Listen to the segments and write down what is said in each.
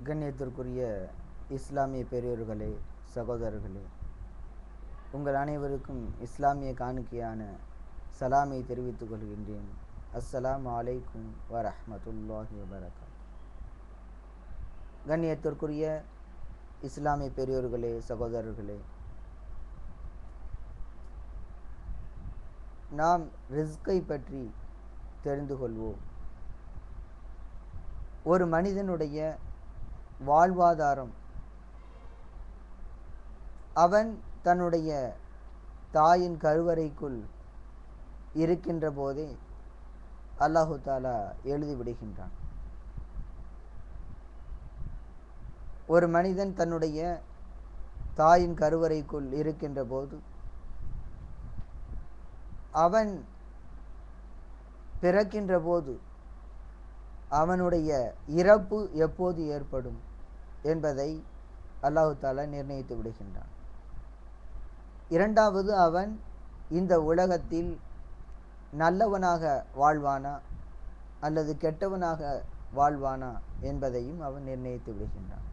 கண்ணியத்திற்குரிய இஸ்லாமிய பெரியோர்களே, சகோதரர்களே, உங்கள் அனைவருக்கும் இஸ்லாமிய காணிக்கையான சலாமை தெரிவித்துக் கொள்கின்றேன். அஸ்ஸலாமு அலைக்கும் வரஹ்மத்துல்லாஹி வபரகாத்துஹு. கண்ணியத்திற்குரிய இஸ்லாமிய பெரியோர்களே, சகோதரர்களே, நாம் ரிஸ்கை பற்றி தெரிந்து கொள்வோம். ஒரு மனிதனுடைய வாழ்வாதாரம் அவன் தன்னுடைய தாயின் கருவறைக்குள் இருக்கின்ற போதே அல்லாஹு தாலா எழுதிவிடுகின்றான். ஒரு மனிதன் தன்னுடைய தாயின் கருவறைக்குள் இருக்கின்ற போது அவன் பிறக்கின்ற போது அவனுடைய இறப்பு எப்போது ஏற்படும் என்பதை அல்லாஹு தாலா நிர்ணயித்து விடுகின்றான். இரண்டாவது, அவன் இந்த உலகத்தில் நல்லவனாக வாழ்வானா அல்லது கெட்டவனாக வாழ்வானா என்பதையும் அவன் நிர்ணயித்து விடுகின்றான்.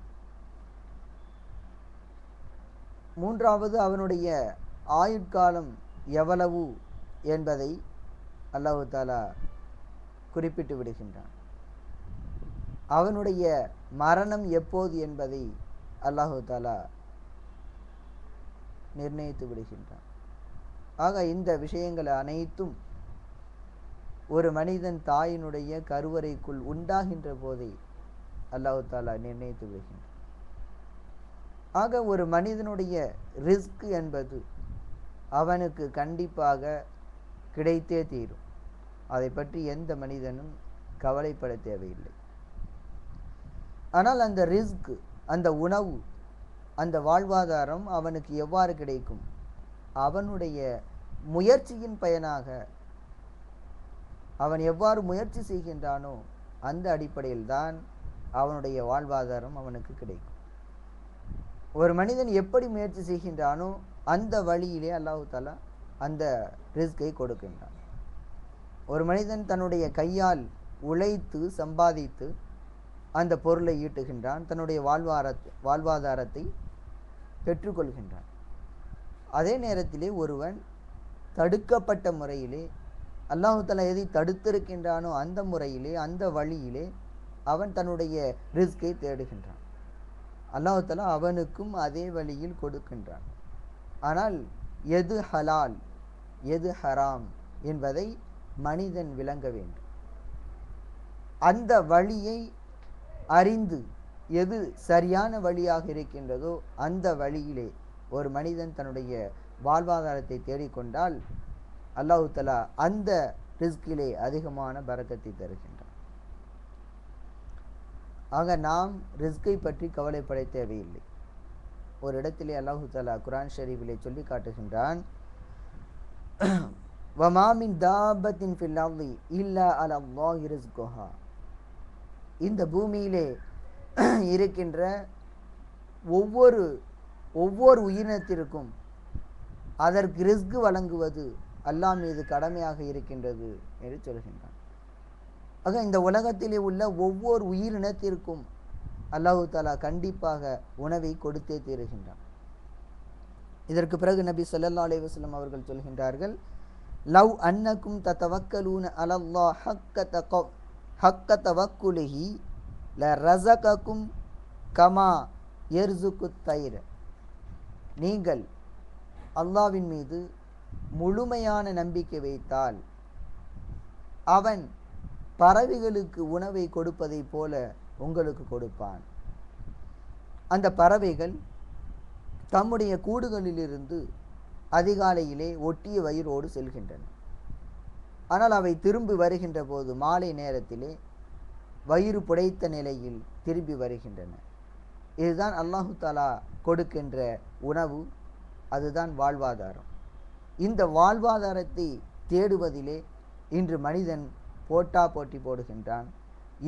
மூன்றாவது, அவனுடைய ஆயுட்காலம் எவ்வளவு என்பதை அல்லாஹு தாலா குறிப்பிட்டு விடுகின்றான். அவனுடைய மரணம் எப்போது என்பதை அல்லாஹு தாலா நிர்ணயித்து விடுகின்றான். ஆக இந்த விஷயங்கள் அனைத்தும் ஒரு மனிதன் தாயினுடைய கருவறைக்குள் உண்டாகின்ற போதே அல்லாஹு தாலா நிர்ணயித்து விடுகின்றான். ஆக ஒரு மனிதனுடைய ரிஸ்க் என்பது அவனுக்கு கண்டிப்பாக கிடைத்தே தீரும். அதை பற்றி எந்த மனிதனும் கவலைப்பட தேவையில்லை. ஆனால் அந்த ரிஸ்க், அந்த உணவு, அந்த வாழ்வாதாரம் அவனுக்கு எவ்வாறு கிடைக்கும்? அவனுடைய முயற்சியின் பயனாக அவன் எவ்வாறு முயற்சி செய்கின்றானோ அந்த அடிப்படையில் தான் அவனுடைய வாழ்வாதாரம் அவனுக்கு கிடைக்கும். ஒரு மனிதன் எப்படி முயற்சி செய்கின்றானோ அந்த வழியிலே அல்லாஹு தாலா அந்த ரிஸ்கை கொடுக்கின்றான். ஒரு மனிதன் தன்னுடைய கையால் உழைத்து சம்பாதித்து அந்த பொருளை ஈட்டுகின்றான், தன்னுடைய வாழ்வாதாரத்தை பெற்றுக்கொள்கின்றான். அதே நேரத்திலே ஒருவன் தடுக்கப்பட்ட முறையிலே அல்லாஹு தஆலா எதை தடுத்திருக்கின்றானோ அந்த முறையிலே, அந்த வழியிலே அவன் தன்னுடைய ரிஸ்கை தேடுகின்றான். அல்லாஹு தஆலா அவனுக்கும் அதே வழியில் கொடுக்கின்றான். ஆனால் எது ஹலால் எது ஹராம் என்பதை மனிதன் விளங்க வேண்டும். அந்த வழியை அறிந்து எது சரியான வழியாக இருக்கின்றதோ அந்த வழியிலே ஒரு மனிதன் தன்னுடைய வாழ்வாதாரத்தை தேடிக்கொண்டால் அல்லாஹு தஆலா அந்த ரிஸ்கிலே அதிகமான பரக்கத்தை தருகின்றான். ஆக நாம் ரிஸ்கை பற்றி கவலைப்பட தேவையில்லை. ஒரு இடத்திலே அல்லாஹு தஆலா குர்ஆன் ஷரீஃபிலே சொல்லி காட்டுகின்றான், வமா மின் தாபத்தின் ஃபில் அர்தி இல்லா அலல்லாஹி ரிஸ்குஹா. இந்த பூமியிலே இருக்கின்ற ஒவ்வொரு உயிரினத்திற்கும் அதற்கு ரிஸ்க் வழங்குவது அல்லாஹ் மீது கடமையாக இருக்கின்றது என்று சொல்கின்றான். ஆக இந்த உலகத்திலே உள்ள ஒவ்வொரு உயிரினத்திற்கும் அல்லாஹு தஆலா கண்டிப்பாக உணவை கொடுத்தே தீருகின்றான். இதற்கு பிறகு நபி ஸல்லல்லாஹு அலைஹி வஸல்லம் அவர்கள் சொல்கின்றார்கள், லவ் அன்னக்கும் ததவக்கலூன அலல்லாஹ் ஹக்க தவக்குலிஹி லரஸகக்கும் கமா யர்ஸுகுத் தைர. நீங்கள் அல்லாஹ்வின் மீது முழுமையான நம்பிக்கை வைத்தால் அவன் பறவைகளுக்கு உணவை கொடுப்பதை போல உங்களுக்கு கொடுப்பான். அந்த பறவைகள் தம்முடைய கூடுகளிலிருந்து அதிகாலையிலே ஒட்டிய வயிறோடு செல்கின்றன. ஆனால் அவை திரும்பி வருகின்ற போது மாலை நேரத்திலே வயிறு புடைத்த நிலையில் திரும்பி வருகின்றன. இதுதான் அல்லாஹு தஆலா கொடுக்கின்ற உணவு, அதுதான் வாழ்வாதாரம். இந்த வாழ்வாதாரத்தை தேடுவதிலே இன்று மனிதன் போட்டி போடுகின்றான்.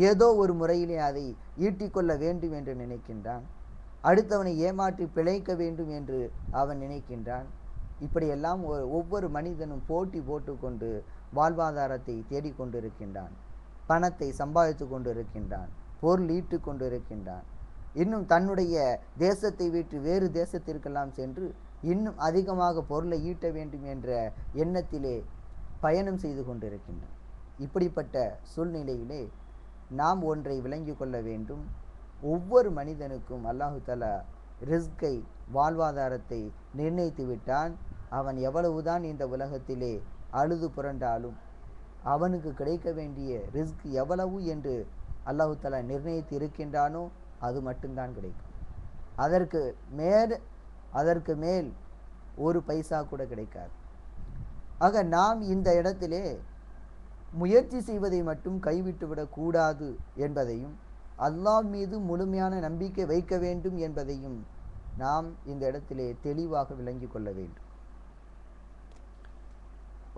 ஏதோ ஒரு முறையிலே அதை ஈட்டிக்கொள்ள வேண்டும் என்று நினைக்கின்றான். அடுத்தவனை ஏமாற்றி பிழைக்க வேண்டும் என்று அவன் நினைக்கின்றான். இப்படியெல்லாம் ஒவ்வொரு மனிதனும் போட்டி போட்டுக்கொண்டு வாழ்வாதாரத்தை தேடிக்கொண்டிருக்கின்றான். பணத்தை சம்பாதித்து கொண்டிருக்கின்றான், பொருள் ஈட்டு கொண்டிருக்கின்றான். இன்னும் தன்னுடைய தேசத்தை விட்டு வேறு தேசத்திற்கெல்லாம் சென்று இன்னும் அதிகமாக பொருளை ஈட்ட வேண்டும் என்ற எண்ணத்திலே பயணம் செய்து கொண்டிருக்கின்றன. இப்படிப்பட்ட சூழ்நிலையிலே நாம் ஒன்றை விளங்கி கொள்ள வேண்டும். ஒவ்வொரு மனிதனுக்கும் அல்லாஹு தஆலா ரிஸ்கை, வாழ்வாதாரத்தை நிர்ணயித்து விட்டான். அவன் எவ்வளவுதான் இந்த உலகத்திலே அழுது புரண்டாலும் அவனுக்கு கிடைக்க வேண்டிய ரிஸ்க் எவ்வளவு என்று அல்லாஹு தஆலா நிர்ணயித்து இருக்கின்றானோ அது மட்டும்தான் கிடைக்கும். அதற்கு மேல் ஒரு பைசா கூட கிடைக்காது. ஆக நாம் இந்த இடத்திலே முயற்சி செய்வதை மட்டும் கைவிட்டுவிடக் கூடாது என்பதையும், அல்லாஹ் மீது முழுமையான நம்பிக்கை வைக்க வேண்டும் என்பதையும் நாம் இந்த இடத்திலே தெளிவாக விளங்கி கொள்ள வேண்டும்.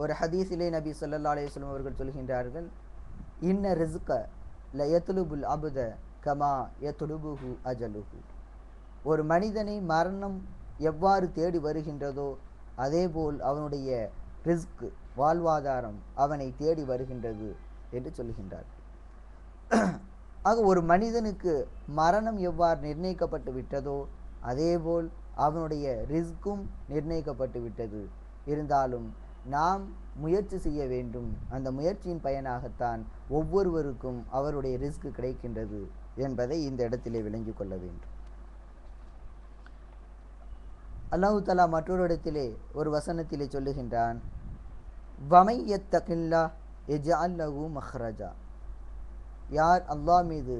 ஒரு ஹதீஸிலே நபி ஸல்லல்லாஹு அலைஹி வஸல்லம் அவர்கள் சொல்கின்றார்கள், இன்ன ரிஸ்க லயத்லுபுல் அப்த கமா யத்லுபுஹு அஜலுஹு. ஒரு மனிதனை மரணம் எவ்வாறு தேடி வருகின்றதோ அதேபோல் அவனுடைய ரிஸ்க், வாழ்வாதாரம் அவனை தேடி வருகின்றது என்று சொல்கின்றார். ஆக ஒரு மனிதனுக்கு மரணம் எவ்வாறு நிர்ணயிக்கப்பட்டு விட்டதோ அதேபோல் அவனுடைய ரிஸ்க்கும் நிர்ணயிக்கப்பட்டு விட்டது. இருந்தாலும் நாம் முயற்சி செய்ய வேண்டும். அந்த முயற்சியின் பயனாகத்தான் ஒவ்வொருவருக்கும் அவருடைய ரிஸ்க் கிடைக்கின்றது என்பதை இந்த இடத்திலே விளங்கி கொள்ள வேண்டும். அல்லாஹு தஆலா மற்றொரு இடத்திலே ஒரு வசனத்திலே சொல்லுகின்றான், வமை யத்தகில்லாஹ் யஜ்அல் லஹு மக்ரஜா. யார் அல்லாஹ் மீது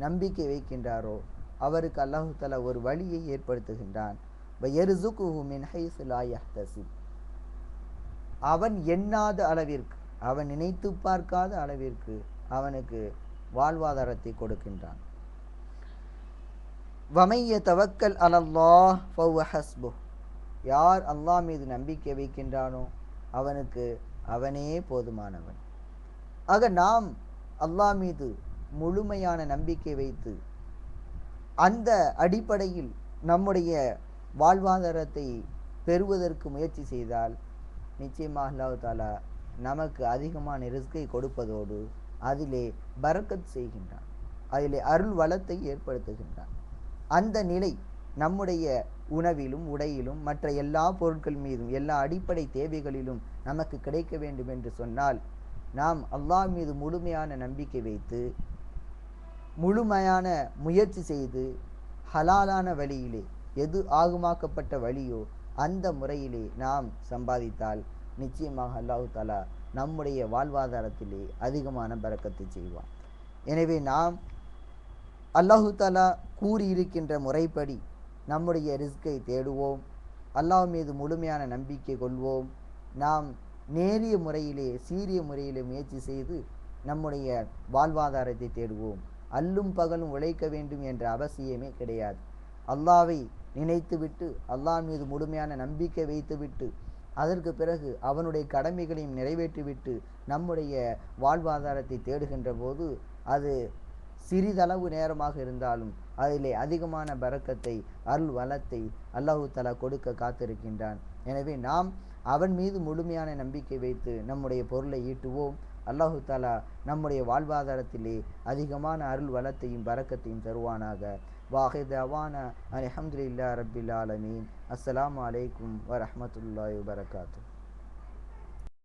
நம்பிக்கை வைக்கின்றாரோ அவருக்கு அல்லாஹு தஆலா ஒரு வழியை ஏற்படுத்துகின்றான். வயர்ஸுகுஹு மின் ஹைஸு லா யஹ்தஸிப். அவன் எண்ணாத அளவிற்கு, அவன் நினைத்து பார்க்காத அளவிற்கு அவனுக்கு வாழ்வாதாரத்தை கொடுக்கின்றான். வமைய தவக்கல் அலல்லாஹ் ஃபஹுவ ஹஸ்புஹ். யார் அல்லாஹ் மீது நம்பிக்கை வைக்கின்றானோ அவனுக்கு அவனே போதுமானவன். ஆக நாம் அல்லாஹ் மீது முழுமையான நம்பிக்கை வைத்து அந்த அடிப்படையில் நம்முடைய வாழ்வாதாரத்தை பெறுவதற்கு முயற்சி செய்தால் நிச்சயமாக அல்லாஹ் தஆலா நமக்கு அதிகமான ரிஸ்கை கொடுப்பதோடு அதிலே பரக்கத் செய்கின்றான், அதிலே அருள் வளத்தை ஏற்படுத்துகின்றான். அந்த நிலை நம்முடைய உணவிலும் உடையிலும் மற்ற எல்லா பொருட்கள் மீதும் எல்லா அடிப்படை தேவைகளிலும் நமக்கு கிடைக்க வேண்டும் என்று சொன்னால் நாம் அல்லாஹ் மீது முழுமையான நம்பிக்கை வைத்து முழுமையான முயற்சி செய்து ஹலாலான வழியிலே, எது ஆகுமாக்கப்பட்ட வழியோ அந்த முறையிலே நாம் சம்பாதித்தால் நிச்சயமாக அல்லாஹ் தஆலா நம்முடைய வாழ்வாதாரத்திலே அதிகமான பரக்கத்தை செய்வான். எனவே நாம் அல்லாஹ் தஆலா கூறியிருக்கின்ற முறைப்படி நம்முடைய ரிஸ்கை தேடுவோம், அல்லாஹ் மீது முழுமையான நம்பிக்கை கொள்வோம். நாம் நேரிய முறையிலே, சீரிய முறையிலே முயற்சி செய்து நம்முடைய வாழ்வாதாரத்தை தேடுவோம். அல்லும் பகலும் உழைக்க வேண்டும் என்ற அவசியமே கிடையாது. அல்லாஹ்வை நினைத்துவிட்டு, அல்லாஹ் மீது முழுமையான நம்பிக்கை வைத்துவிட்டு, அதற்கு பிறகு அவனுடைய கடமைகளையும் நிறைவேற்றிவிட்டு நம்முடைய வாழ்வாதாரத்தை தேடுகின்ற போது அது சிறிதளவு நேரமாக இருந்தாலும் அதிலே அதிகமான பரக்கத்தை, அருள் வளத்தை அல்லாஹ் தஆலா கொடுக்க காத்திருக்கின்றான். எனவே நாம் அவன் மீது முழுமையான நம்பிக்கை வைத்து நம்முடைய பொருளை ஈட்டுவோம். அல்லாஹ் தஆலா நம்முடைய வாழ்வாதாரத்திலே அதிகமான அருள் வளத்தையும் பரக்கத்தையும் தருவானாக. வாஹித் அவானா அல்ஹம்துலில்லாஹி ரப்பில் ஆலமீன். அஸ்ஸலாமு அலைக்கும் வரஹ்மத்துல்லாஹி வபரகாத்துஹு.